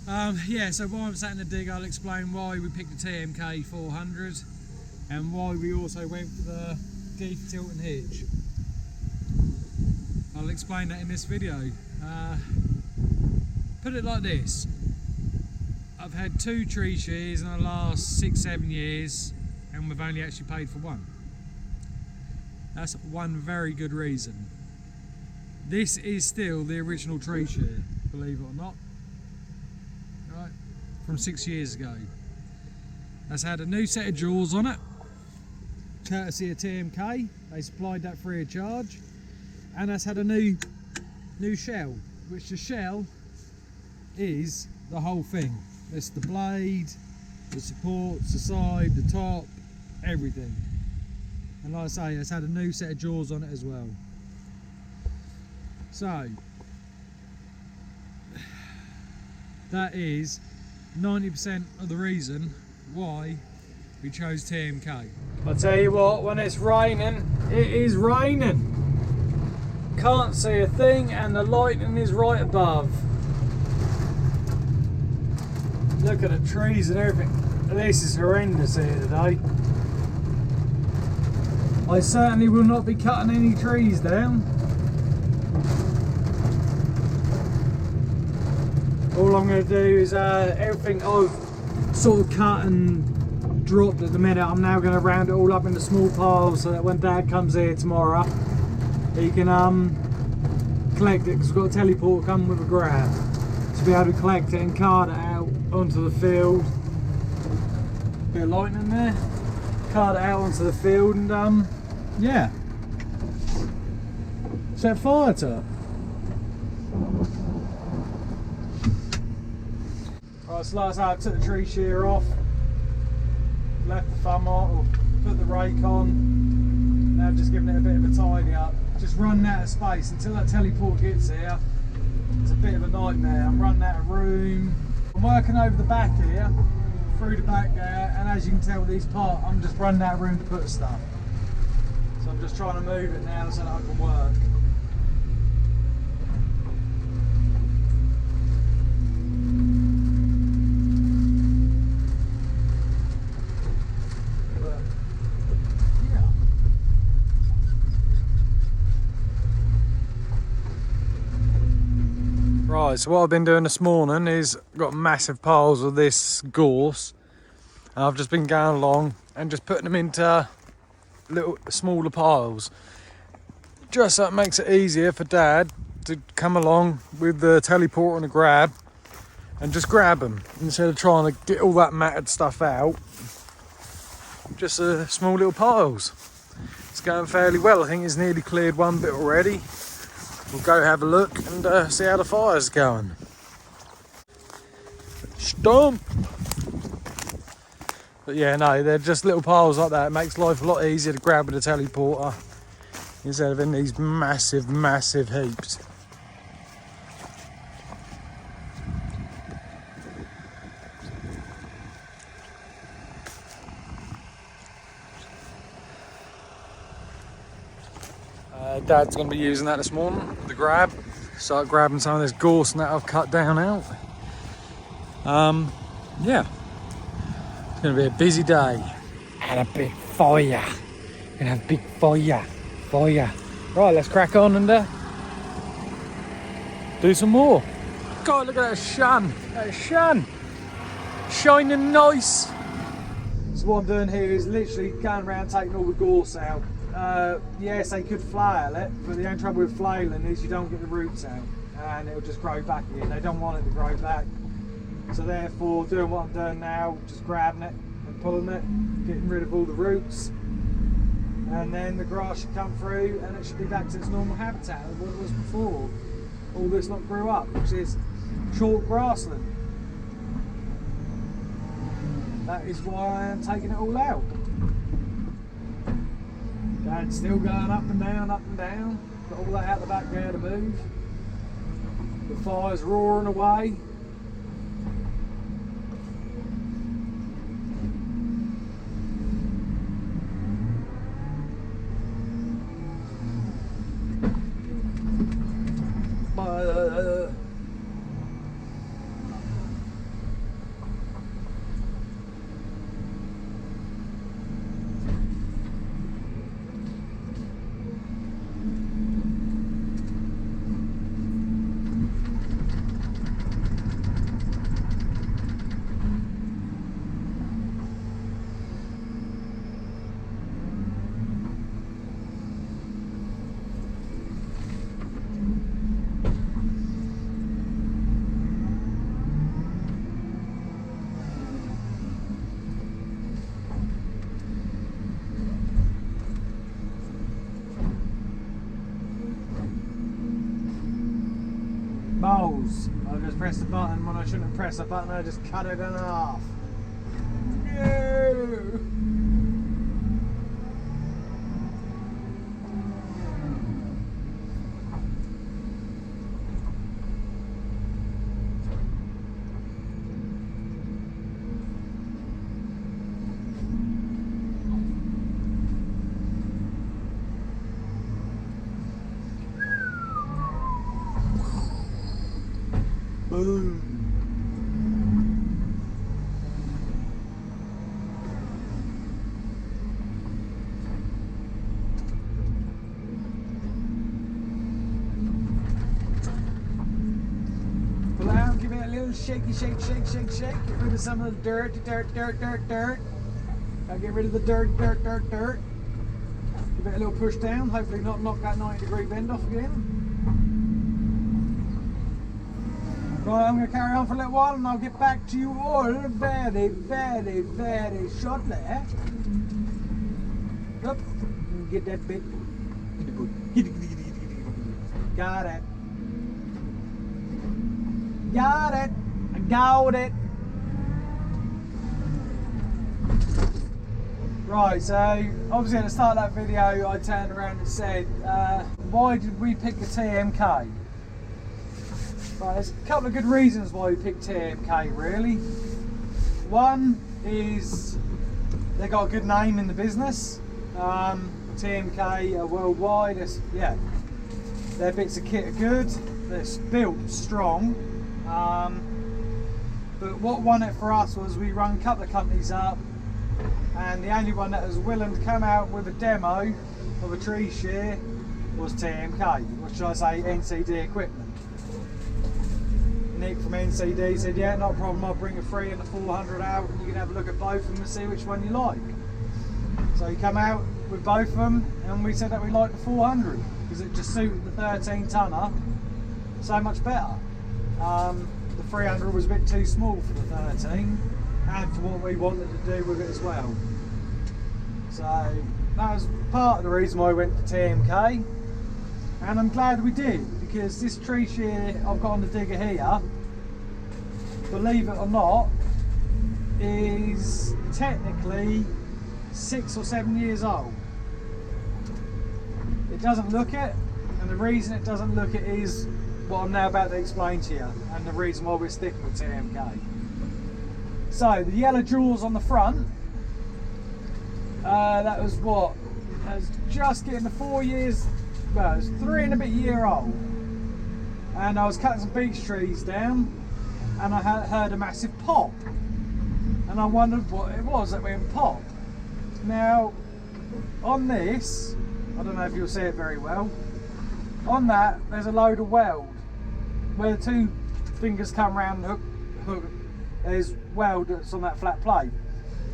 Yeah, so while I'm sat in the dig, I'll explain why we picked the TMK 400 and why we also went for the Geef tilt and hitch. I'll explain that in this video. Put it like this. I've had 2 tree shears in the last 6-7 years and we've only actually paid for one. That's one very good reason. This is still the original tree shear, believe it or not. Right, from 6 years ago. That's had a new set of jaws on it, courtesy of TMK. They supplied that free of charge. And that's had a new shell, which the shell is the whole thing. It's the blade, the supports, the side, the top, everything. And like I say, it's had a new set of jaws on it as well. So that is 90% of the reason why we chose TMK. I'll tell you what, when it's raining, it is raining. Can't see a thing and the lightning is right above. Look at the trees and everything. This is horrendous here today. I certainly will not be cutting any trees down. All I'm going to do is everything I've sort of cut and dropped at the minute, I'm now going to round it all up into small piles so that when Dad comes here tomorrow, he can collect it, because we've got a teleport come with a grab to be able to collect it and cart it out onto the field. Bit of lightning there. Cart it out onto the field and yeah, set fire to it. Right, so like I say, I took the tree shear off, left the thumb on, or put the rake on. Now just giving it a bit of a tidy up. Just running out of space until that teleport gets here. It's a bit of a nightmare. I'm running out of room. I'm working over the back here, through the back there, and as you can tell with these parts, I'm just running out of room to put stuff. So I'm just trying to move it now so that I can work. But, yeah. Right, so what I've been doing this morning is got massive piles of this gorse. And I've just been going along and just putting them into little smaller piles, just so it makes it easier for Dad to come along with the teleport and a grab and just grab them instead of trying to get all that matted stuff out. Just small little piles. It's going fairly well. I think it's nearly cleared one bit already. We'll go have a look and see how the fire's going. Stomp! But yeah, no, they're just little piles like that. It makes life a lot easier to grab with a teleporter instead of in these massive, massive heaps. Dad's going to be using that this morning, the grab. Start grabbing some of this gorse and that I've cut down out. Yeah. It's going to be a busy day. And a big fire. Gonna have a big fire. Right, let's crack on and do some more. God, look at that sun. That sun. Shining nice. So what I'm doing here is literally going around taking all the gorse out. Yes, they could flail it, but the only trouble with flailing is you don't get the roots out and it'll just grow back again. They don't want it to grow back. So therefore, doing what I'm doing now, just grabbing it and pulling it, getting rid of all the roots, and then the grass should come through and it should be back to its normal habitat of what it was before all this lot grew up, which is short grassland. That is why I am taking it all out. Dad's still going up and down, got all that out the back there to move. The fire's roaring away. just pressed the button when I shouldn't have pressed the button. I just cut it in half. No! Boom. Pull out, give it a little shaky, shake, shake, shake, shake. Get rid of some of the dirt. Now get rid of the dirt. Give it a little push down, hopefully not knock that 90-degree bend off again. Right, I'm going to carry on for a little while and I'll get back to you all very, very, very shortly. Up, get that bit. Got it. Got it. I got it. Right, so obviously at the start of that video I turned around and said, why did we pick the TMK? Right, there's a couple of good reasons why we picked TMK really. One is they got a good name in the business. TMK are worldwide. Their bits of kit are good. They're built strong. But what won it for us was we run a couple of companies up, and the only one that was willing to come out with a demo of a tree shear was TMK, or should I say NCD equipment. Nick from NCD said, yeah, not a problem, I'll bring a 3 and a 400 out and you can have a look at both of them and see which one you like. So he come out with both of them and we said that we liked the 400 because it just suited the 13 tonner so much better. The 300 was a bit too small for the 13 and for what we wanted to do with it as well. So that was part of the reason why we went for TMK, and I'm glad we did, because this tree shear I've got on the digger here, believe it or not, is technically 6 or 7 years old. It doesn't look it, and the reason it doesn't look it is what I'm now about to explain to you, and the reason why we're sticking with TMK. So the yellow jewels on the front, that was what? I was just getting the 4 years, well, it was 3 and a bit year old, and I was cutting some beech trees down, and I heard a massive pop, and I wondered what it was that went pop. Now, on this, I don't know if you'll see it very well, on that there's a load of weld, where the two fingers come round and hook, there's weld that's on that flat plate.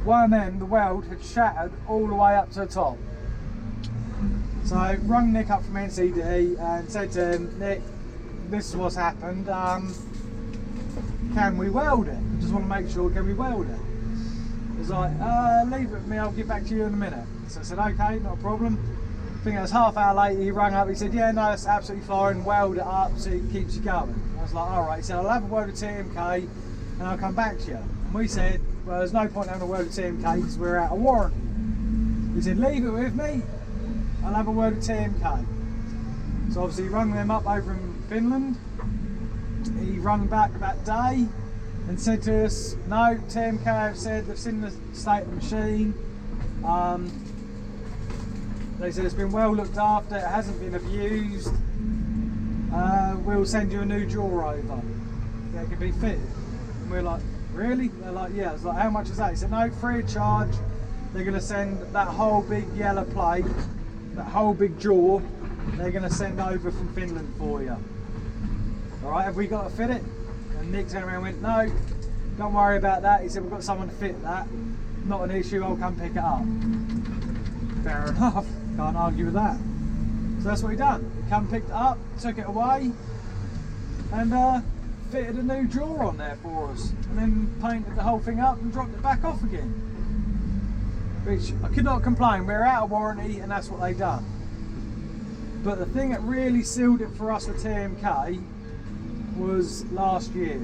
One of them, the weld had shattered all the way up to the top. So I rung Nick up from NCD and said to him, Nick, this is what's happened, can we weld it? I just want to make sure, can we weld it? He was like, leave it with me, I'll get back to you in a minute. So I said, okay, not a problem. I think it was half hour later, he rang up, he said, yeah, no, it's absolutely fine, weld it up so it keeps you going. I was like, alright, he said, I'll have a weld of TMK and I'll come back to you. And we said, well, there's no point having a weld of TMK because we're out of warranty. He said, leave it with me, I'll have a word of TMK. So obviously he rung them up over in Finland. He rung back that day and said to us, no, TMK have said they've seen the state of the machine. They said it's been well looked after, it hasn't been abused. We'll send you a new jaw over that can be fitted. And we're like, really? They're like, yeah. I was like, how much is that? He said, no, free of charge. They're going to send that whole big yellow plate, that whole big jaw, they're going to send over from Finland for you. Alright, have we got to fit it? And Nick turned around and went, no, don't worry about that. He said, we've got someone to fit that. Not an issue, I'll come pick it up. Fair enough, can't argue with that. So that's what he done. He come picked it up, took it away, and fitted a new jaw on there for us. And then painted the whole thing up and dropped it back off again. Which I could not complain, we're out of warranty and that's what they done. But the thing that really sealed it for us with TMK was last year.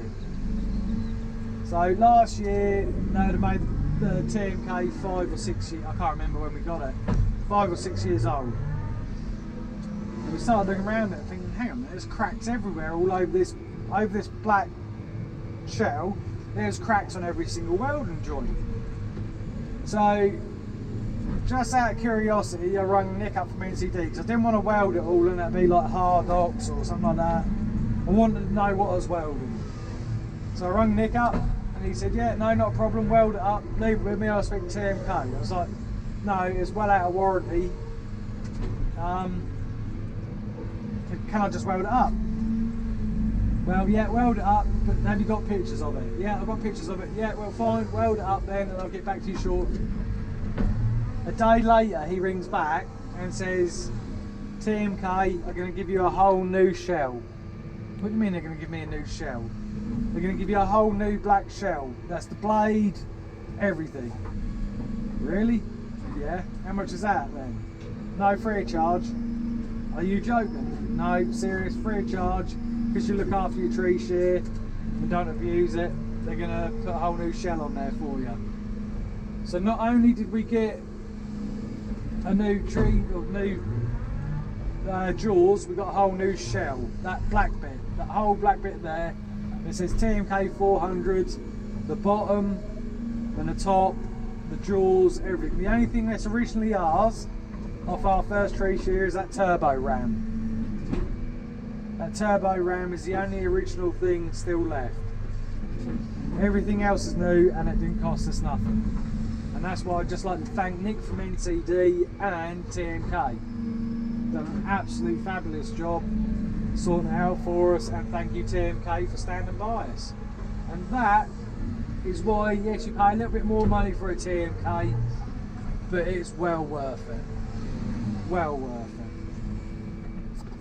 So last year they had made the TMK 5 or 6 years, I can't remember when we got it, 5 or 6 years old. And we started looking around it thinking, hang on, there's cracks everywhere all over this black shell. There's cracks on every single welding joint. So just out of curiosity, I rang Nick up from NCD because I didn't want to weld it all and it'd be like hard ox or something like that. I wanted to know what I was welding. So I rang Nick up and he said, yeah, no, not a problem, weld it up, leave it with me, I'll speak to TMK. I was like, no, it's well out of warranty. Can I just weld it up? Well, yeah, weld it up, but have you got pictures of it? Yeah, I've got pictures of it. Yeah, well, fine, weld it up then and I'll get back to you shortly. A day later, he rings back and says, TMK are going to give you a whole new shell. What do you mean they're going to give me a new shell? They're going to give you a whole new black shell. That's the blade, everything. Really? Yeah. How much is that then? No, free of charge. Are you joking? No, serious, free of charge. Because you look after your tree shear and don't abuse it, they're going to put a whole new shell on there for you. So not only did we get a new tree or new jaws, we got a whole new shell. That black bit, that whole black bit there, it says TMK 400, the bottom and the top, the jaws, everything. The only thing that's originally ours off our first tree shear is that turbo ram. That turbo ram is the only original thing still left. Everything else is new and it didn't cost us nothing. And that's why I'd just like to thank Nick from NCD and TMK. Done an absolute fabulous job sorting it out for us, and thank you TMK for standing by us. And that is why, yes, you pay a little bit more money for a TMK, but it's well worth it. Well worth it.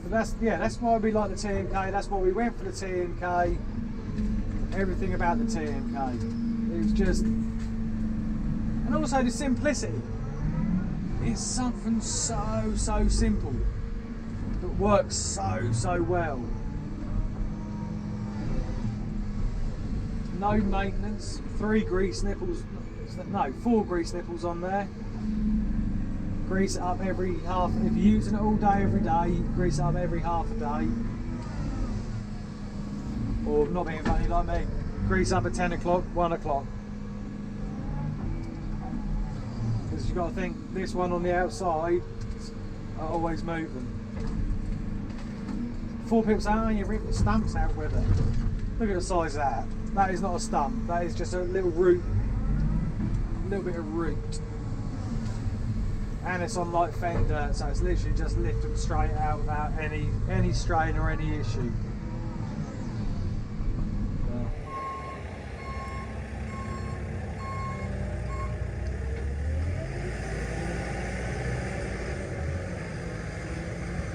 But that's why we like the TMK, that's why we went for the TMK. Everything about the TMK. It was just, and also the simplicity. It's something so simple that works so well. No maintenance, 4 grease nipples on there. Grease it up every half, if you're using it all day every day, grease it up every half a day. Or not being funny like me, grease up at 10 o'clock, 1 o'clock. Because you've got to think, this one on the outside are always moving. 4 people say, oh, you rip the stumps out with it. Look at the size of that. That is not a stump, that is just a little root. A little bit of root. And it's on light fender, so it's literally just lifted straight out without any strain or any issue.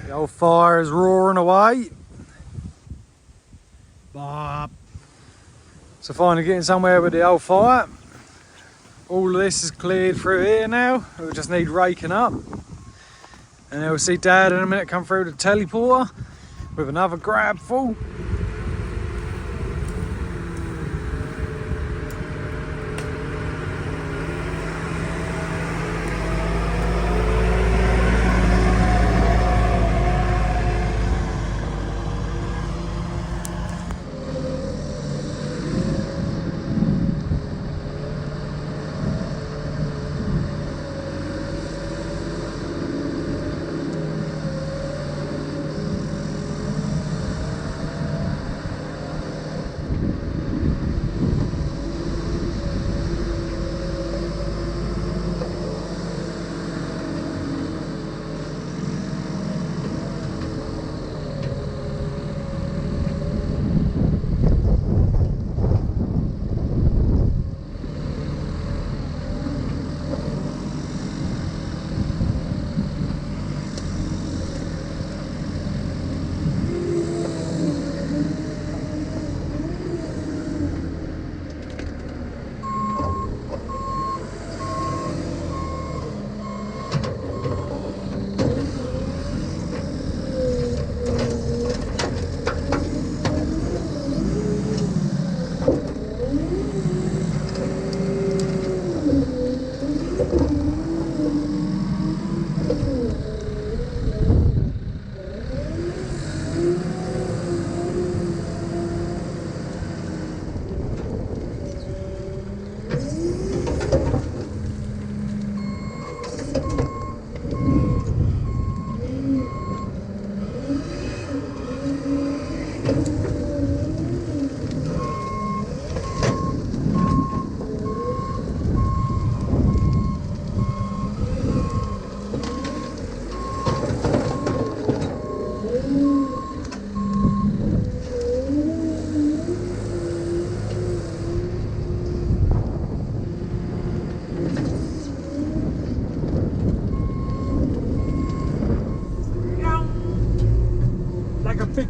The old fire is roaring away. Bop. So finally getting somewhere with the old fire. All of this is cleared through here now. We just need raking up. And then we'll see Dad in a minute come through the teleporter with another grab full.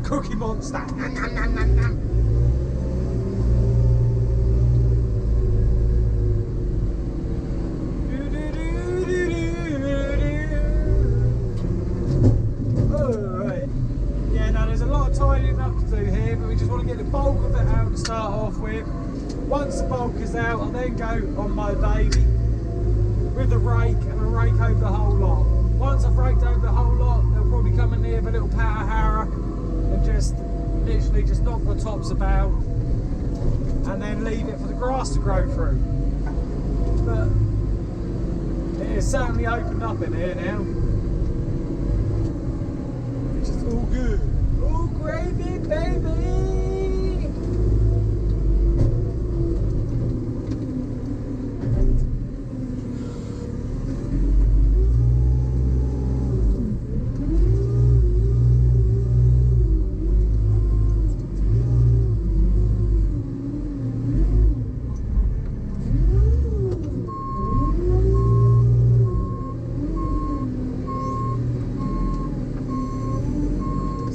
Cookie Monster. Tidying up to do here, but we just want to get the bulk of it out to start off with. Once the bulk is out, I'll then go on my baby with the rake and I'll rake over the whole lot. Once I've raked over the whole lot, they'll probably come in here with a little power harrow and just literally just knock the tops about and then leave it for the grass to grow through. But it is certainly opened up in here now, which is all good. Oh, gravy, baby!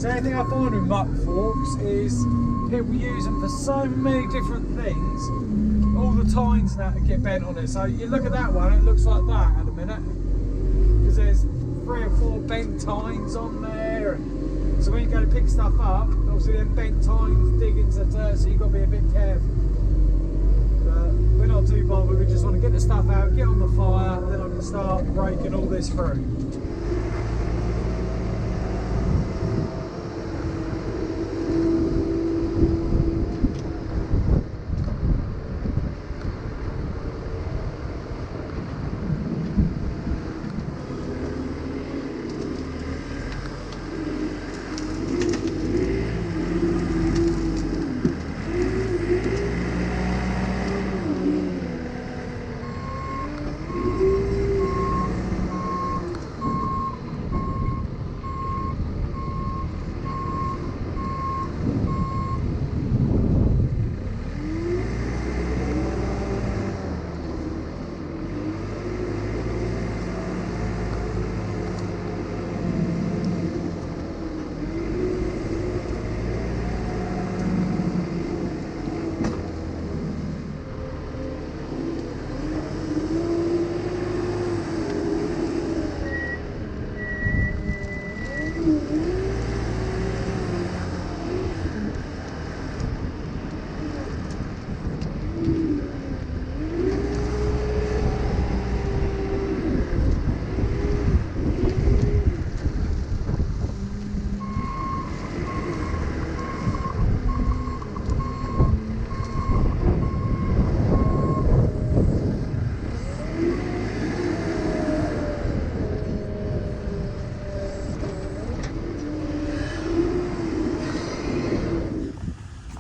So the thing I find with muck forks is people use them for so many different things. All the tines and that get bent on it. So you look at that one, it looks like that at the minute. Because there's 3 or 4 bent tines on there. So when you go to pick stuff up, obviously them bent tines dig into the dirt, so you've got to be a bit careful. But we're not too bothered, we just want to get the stuff out, get on the fire, and then I can start raking all this through.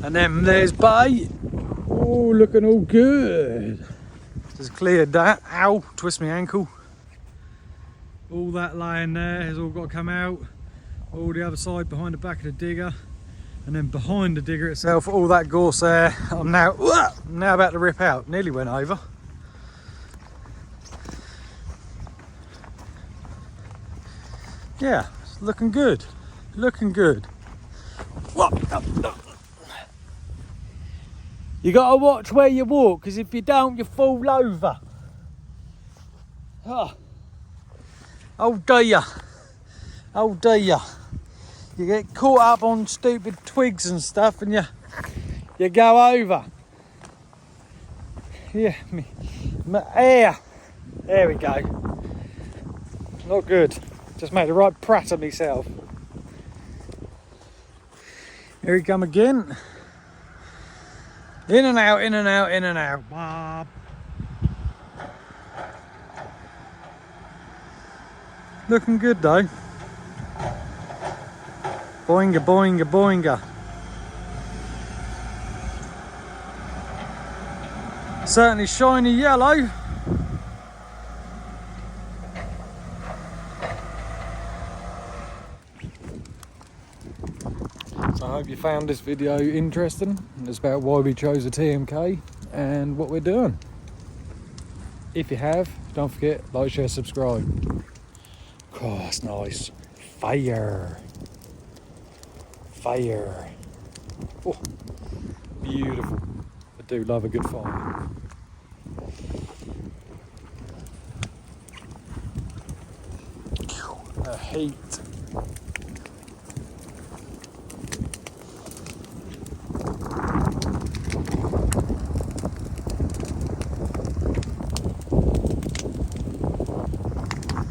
And then there's Bay. Oh, looking all good. Just cleared that. Ow, twist my ankle. All that laying there has all got to come out. All the other side behind the back of the digger. And then behind the digger itself, all that gorse there, I'm now about to rip out. Nearly went over. Yeah, it's looking good. Looking good. You gotta watch where you walk, because if you don't, you fall over. Oh dear. Oh dear. You get caught up on stupid twigs and stuff and you go over. Yeah, my ear. There we go. Not good. Just made a right prat of myself. Here we come again. In and out, in and out, in and out. Bob. Looking good though. Boinga, boinga, boinga. Certainly shiny yellow. So I hope you found this video interesting. It's about why we chose a TMK and what we're doing. If you have, don't forget, like, share, subscribe. Oh, that's nice. Fire. fire. Oh, beautiful. I do love a good fire. The heat.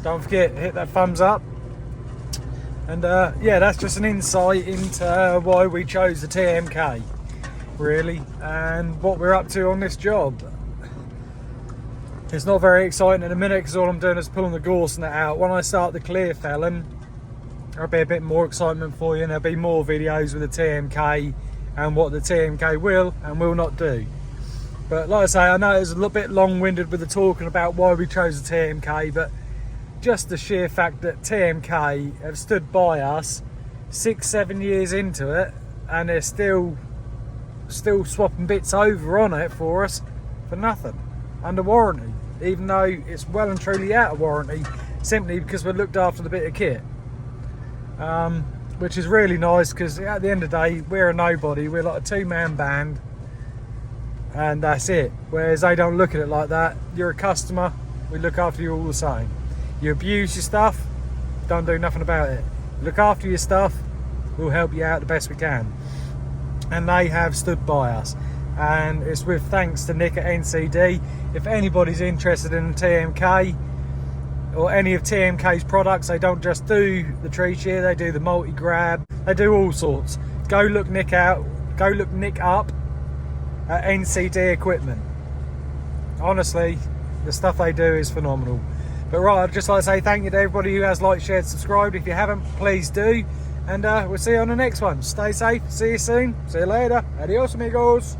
Don't forget, hit that thumbs up. And yeah, that's just an insight into why we chose the TMK, really, and what we're up to on this job. It's not very exciting in a minute because all I'm doing is pulling the gorse net out. When I start the clear felling, there'll be a bit more excitement for you, and there'll be more videos with the TMK and what the TMK will and will not do. But like I say, I know it's a little bit long-winded with the talking about why we chose the TMK, but just the sheer fact that TMK have stood by us 6-7 years into it, and they're still swapping bits over on it for us for nothing, under warranty, even though it's well and truly out of warranty, simply because we looked after the bit of kit, which is really nice, because at the end of the day we're a nobody, we're like a two-man band, and that's it. Whereas they don't look at it like that. You're a customer, we look after you all the same. You abuse your stuff, don't do nothing about it. Look after your stuff, we'll help you out the best we can. And they have stood by us. And it's with thanks to Nick at NCD. If anybody's interested in TMK or any of TMK's products, they don't just do the tree shear, they do the multi-grab, they do all sorts. Go look Nick up at NCD Equipment. Honestly, the stuff they do is phenomenal. But right, I'd just like to say thank you to everybody who has liked, shared, subscribed. If you haven't, please do. And we'll see you on the next one. Stay safe. See you soon. See you later. Adios, amigos.